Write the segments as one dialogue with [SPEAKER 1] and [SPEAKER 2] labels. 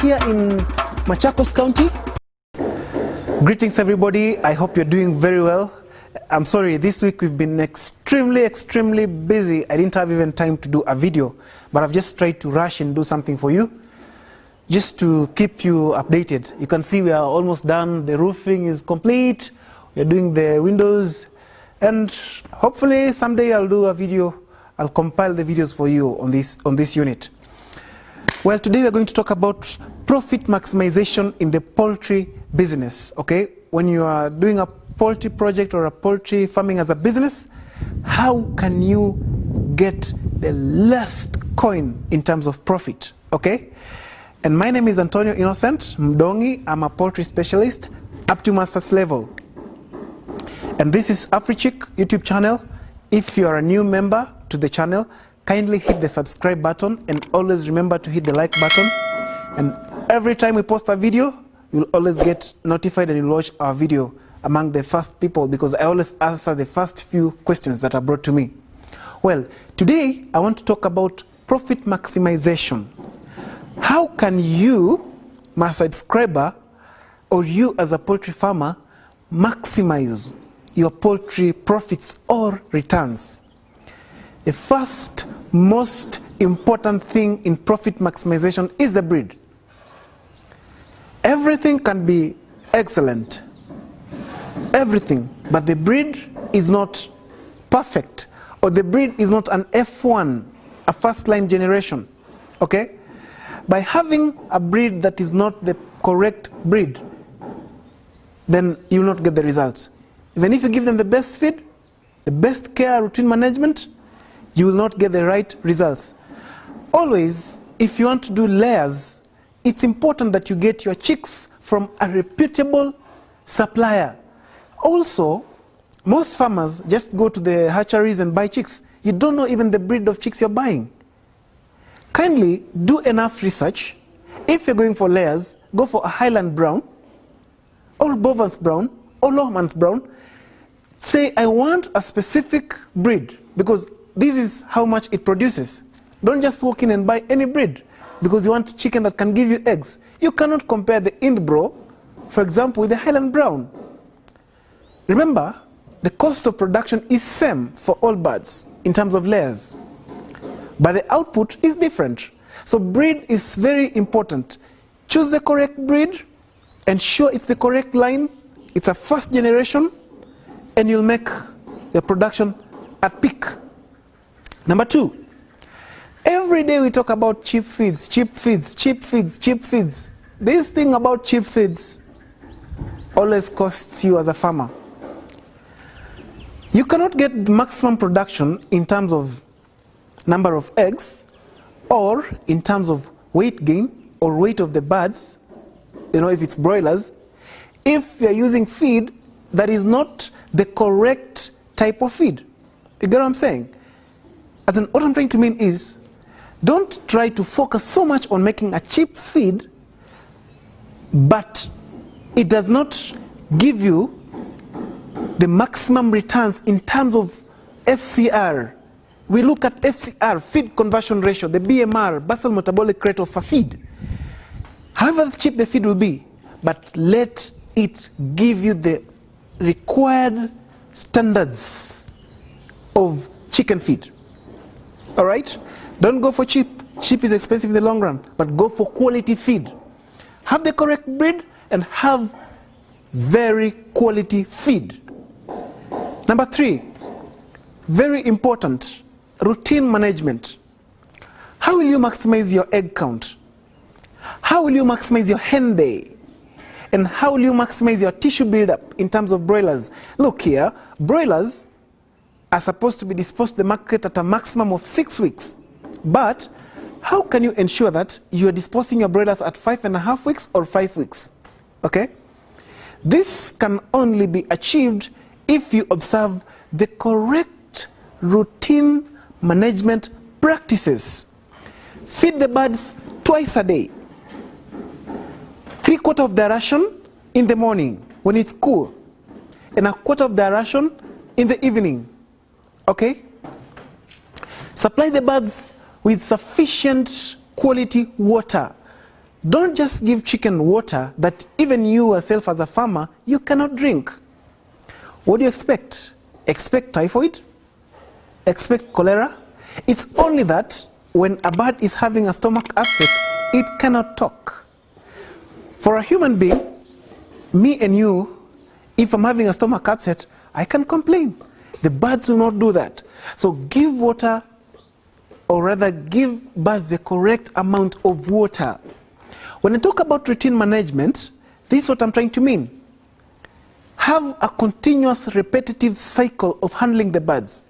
[SPEAKER 1] here in Machakos County. Greetings everybody, I hope you're doing very well. I'm sorry, this week we've been extremely busy. I didn't have even time to do a video, but I've just tried to rush and do something for you, just to keep you updated. You can see we are almost done, the roofing is complete, we're doing the windows, and hopefully someday I'll do a video, I'll compile the videos for you on this unit. Well, today we're going to talk about profit maximization in the poultry business, okay? When you are doing a poultry project or a poultry farming as a business, how can you get the last coin in terms of profit, okay? And my name is Antonio Innocent Mdongi. I'm a poultry specialist up to master's level. And this is AfriChick YouTube channel. If you are a new member to the channel, kindly hit the subscribe button and always remember to hit the like button. And every time we post a video, you'll always get notified and you'll watch our video among the first people, because I always answer the first few questions that are brought to me. Well, today I want to talk about profit maximization. How can you, my subscriber, or you as a poultry farmer, maximize your poultry profits or returns? The first most important thing in profit maximization is the breed. Everything can be excellent, everything, but the breed is not perfect, or the breed is not an F1, a first line generation, okay? By having a breed that is not the correct breed, then you will not get the results. Even if you give them the best feed, the best care, routine management, you will not get the right results. Always, if you want to do layers, it's important that you get your chicks from a reputable supplier. Also, most farmers just go to the hatcheries and buy chicks. You don't know even the breed of chicks you're buying. Kindly do enough research. If you're going for layers, go for a Highland Brown, or Bovans Brown, or Lohmann's Brown. Say, I want a specific breed, because this is how much it produces. Don't just walk in and buy any breed because you want chicken that can give you eggs. You cannot compare the Indbro, for example, with the Highland Brown. Remember, the cost of production is same for all birds in terms of layers, but the output is different. So breed is very important. Choose the correct breed, ensure it's the correct line, it's a first generation, and you'll make your production at peak. Number two, every day we talk about cheap feeds, cheap feeds, cheap feeds, cheap feeds. This thing about cheap feeds always costs you as a farmer. You cannot get maximum production in terms of number of eggs, or in terms of weight gain or weight of the birds, you know, if it's broilers, if you're using feed that is not the correct type of feed. You get what I'm saying? As in, what I'm trying to mean is, don't try to focus so much on making a cheap feed, but it does not give you the maximum returns in terms of FCR. We look at FCR, feed conversion ratio, the BMR, basal metabolic rate of a feed. However cheap the feed will be, but let it give you the required standards of chicken feed. All right? Don't go for cheap. Cheap is expensive in the long run, but go for quality feed. Have the correct breed and have very quality feed. Number three, very important, routine management. How will you maximize your egg count? How will you maximize your hen day? And how will you maximize your tissue buildup in terms of broilers? Look here, broilers are supposed to be disposed to the market at a maximum of 6 weeks. But how can you ensure that you are disposing your broilers at 5.5 weeks or 5 weeks? Okay? This can only be achieved if you observe the correct routine management practices. Feed the birds twice a day. 3/4 of their ration in the morning when it's cool, and 1/4 of their ration in the evening. Okay? Supply the birds with sufficient quality water. Don't just give chicken water that even you yourself as a farmer, you cannot drink. What do you expect? Expect typhoid? Expect cholera? It's only that when a bird is having a stomach upset, it cannot talk. For a human being, me and you, if I'm having a stomach upset, I can complain. The birds will not do that. So give water, or rather give birds the correct amount of water. When I talk about routine management, this is what I'm trying to mean. Have a continuous repetitive cycle of handling the birds.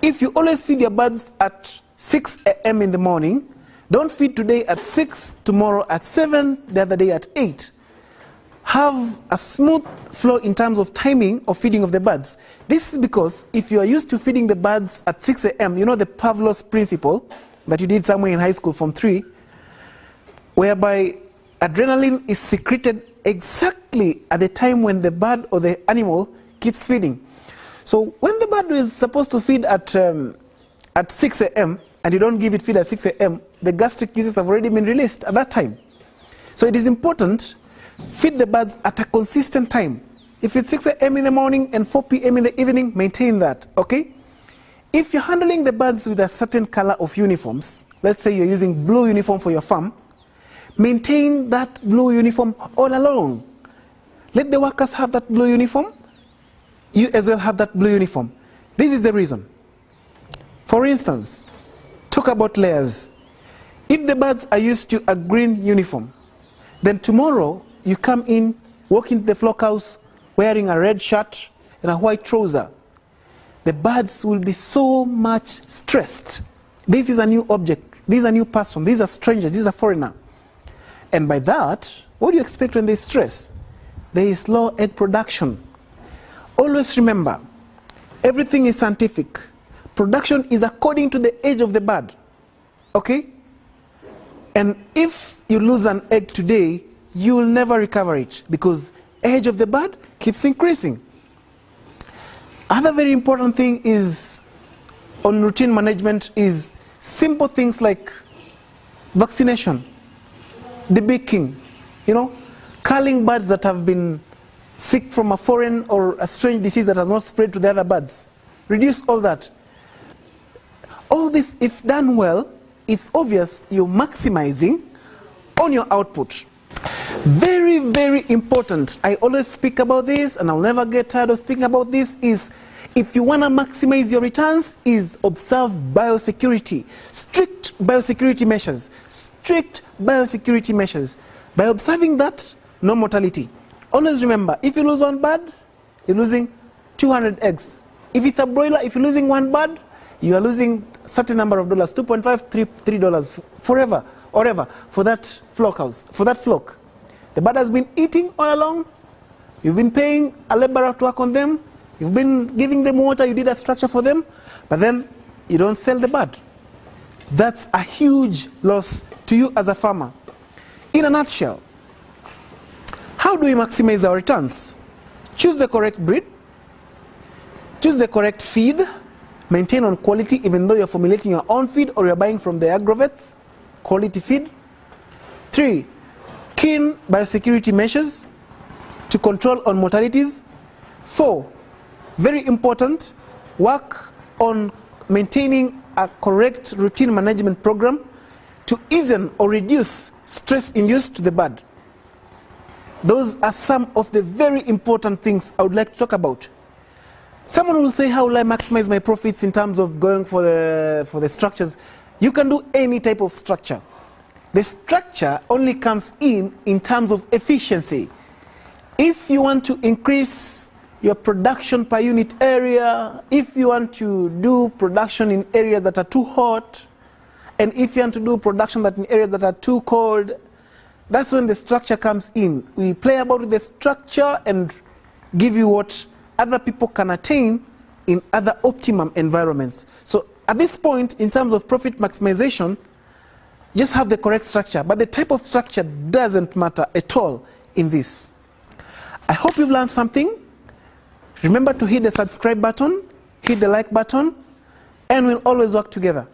[SPEAKER 1] If you always feed your birds at 6 a.m. in the morning, don't feed today at 6, tomorrow at 7, the other day at 8. Have a smooth flow in terms of timing of feeding of the birds. This is because if you are used to feeding the birds at 6 a.m., you know the Pavlov's principle that you did somewhere in high school from 3, whereby adrenaline is secreted exactly at the time when the bird or the animal keeps feeding. So when the bird is supposed to feed at 6 a.m. and you don't give it feed at 6 a.m., the gastric juices have already been released at that time. So it is important, feed the birds at a consistent time. If it's 6 a.m. in the morning and 4 p.m. in the evening, maintain that, okay? If you're handling the birds with a certain color of uniforms, let's say you're using blue uniform for your farm, maintain that blue uniform all along. Let the workers have that blue uniform. You as well have that blue uniform. This is the reason. For instance, talk about layers. If the birds are used to a green uniform, then tomorrow you come in, walk into the flock house wearing a red shirt and a white trouser. The birds will be so much stressed. This is a new object. This is a new person. These are strangers. This is a foreigner. And by that, what do you expect when there is stress? There is low egg production. Always remember, everything is scientific. Production is according to the age of the bird. Okay? And if you lose an egg today, you will never recover it because age of the bird keeps increasing. Other very important thing is on routine management is simple things like vaccination, debeaking, culling birds that have been sick from a foreign or a strange disease that has not spread to the other birds. Reduce all that. All this, if done well, it's obvious you're maximizing on your output. Very, very important. I always speak about this and I'll never get tired of speaking about this is if you want to maximize your returns is observe biosecurity. Strict biosecurity measures. Strict biosecurity measures. By observing that, no mortality. Always remember, if you lose one bird, you're losing 200 eggs. If it's a broiler, if you're losing one bird, you are losing a certain number of dollars, $2.5, $3 forever, or ever, for that flock house, for that flock. The bird has been eating all along. You've been paying a laborer to work on them. You've been giving them water. You did a structure for them. But then you don't sell the bird. That's a huge loss to you as a farmer. In a nutshell, how do we maximize our returns? Choose the correct breed. Choose the correct feed. Maintain on quality even though you're formulating your own feed or you're buying from the agrovets. Quality feed. 3. Keen biosecurity measures to control on mortalities. 4. Very important, work on maintaining a correct routine management program to ease or reduce stress induced to the bird. Those are some of the very important things I would like to talk about. Someone will say, how will I maximize my profits in terms of going for the structures? You can do any type of structure. The structure only comes in terms of efficiency. If you want to increase your production per unit area, if you want to do production in areas that are too hot, and if you want to do production in areas that are too cold, that's when the structure comes in. We play about with the structure and give you what other people can attain in other optimum environments. So at this point, in terms of profit maximization, just have the correct structure. But the type of structure doesn't matter at all in this. I hope you've learned something. Remember to hit the subscribe button, hit the like button, and we'll always work together.